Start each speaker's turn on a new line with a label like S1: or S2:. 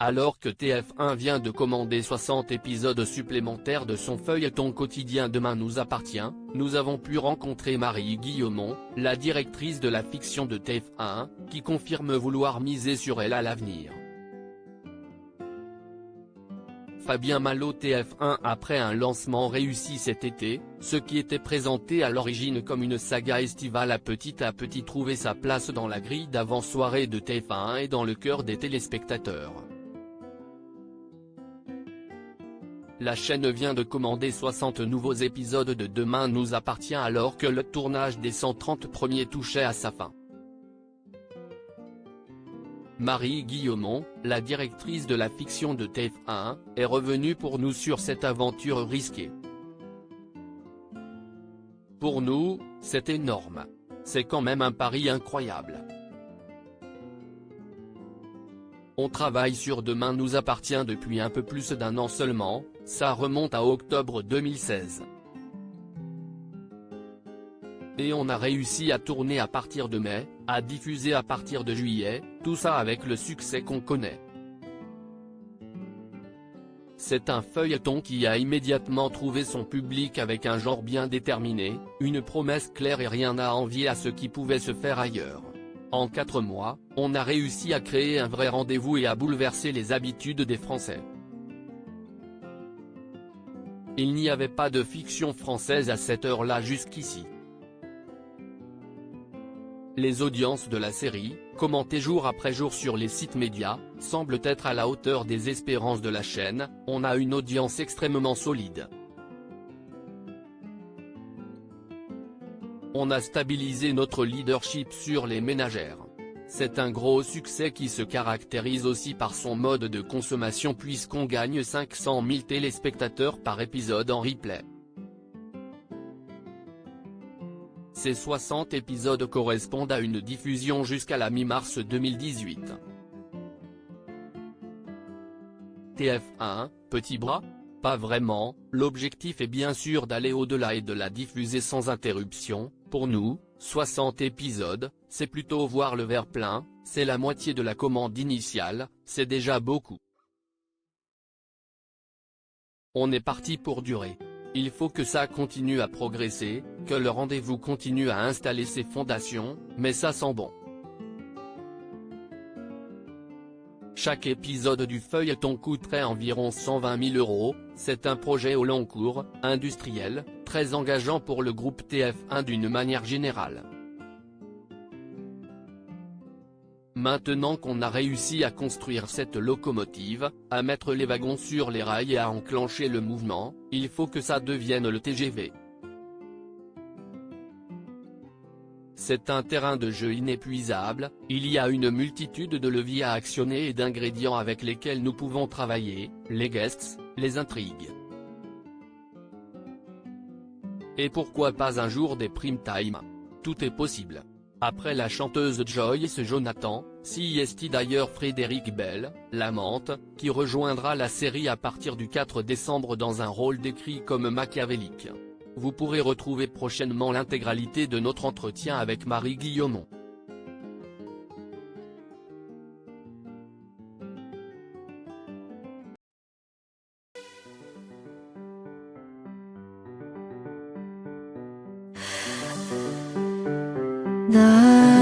S1: Alors que TF1 vient de commander 60 épisodes supplémentaires de son feuilleton quotidien Demain nous appartient, nous avons pu rencontrer Marie Guillaumont, la directrice de la fiction de TF1, qui confirme vouloir miser sur elle à l'avenir. Fabien Malo TF1 après un lancement réussi cet été, ce qui était présenté à l'origine comme une saga estivale a petit trouvé sa place dans la grille d'avant-soirée de TF1 et dans le cœur des téléspectateurs. La chaîne vient de commander 60 nouveaux épisodes de Demain nous appartient alors que le tournage des 130 premiers touchait à sa fin. Marie Guillaumont, la directrice de la fiction de TF1, est revenue pour nous sur cette aventure risquée. Pour nous, c'est énorme. C'est quand même un pari incroyable. On travaille sur Demain nous appartient depuis un peu plus d'un an seulement, ça remonte à octobre 2016. Et on a réussi à tourner à partir de mai, à diffuser à partir de juillet, tout ça avec le succès qu'on connaît. C'est un feuilleton qui a immédiatement trouvé son public avec un genre bien déterminé, une promesse claire et rien à envier à ce qui pouvait se faire ailleurs. En 4 mois, on a réussi à créer un vrai rendez-vous et à bouleverser les habitudes des Français. Il n'y avait pas de fiction française à cette heure-là jusqu'ici. Les audiences de la série, commentées jour après jour sur les sites médias, semblent être à la hauteur des espérances de la chaîne. On a une audience extrêmement solide. On a stabilisé notre leadership sur les ménagères. C'est un gros succès qui se caractérise aussi par son mode de consommation puisqu'on gagne 500 000 téléspectateurs par épisode en replay. Ces 60 épisodes correspondent à une diffusion jusqu'à la mi-mars 2018. TF1, petit bras ? Pas vraiment, l'objectif est bien sûr d'aller au-delà et de la diffuser sans interruption. Pour nous, 60 épisodes, c'est plutôt voir le verre plein, c'est la moitié de la commande initiale, c'est déjà beaucoup. On est parti pour durer. Il faut que ça continue à progresser, que le rendez-vous continue à installer ses fondations, mais ça sent bon. Chaque épisode du feuilleton coûterait environ 120 000 €, c'est un projet au long cours, industriel, très engageant pour le groupe TF1 d'une manière générale. Maintenant qu'on a réussi à construire cette locomotive, à mettre les wagons sur les rails et à enclencher le mouvement, il faut que ça devienne le TGV. C'est un terrain de jeu inépuisable, il y a une multitude de leviers à actionner et d'ingrédients avec lesquels nous pouvons travailler, les guests, les intrigues. Et pourquoi pas un jour des prime time ? Tout est possible. Après la chanteuse Joyce Jonathan, si est d'ailleurs Frédéric Bell, l'amante, qui rejoindra la série à partir du 4 décembre dans un rôle décrit comme machiavélique. Vous pourrez retrouver prochainement l'intégralité de notre entretien avec Marie Guillaumont.
S2: The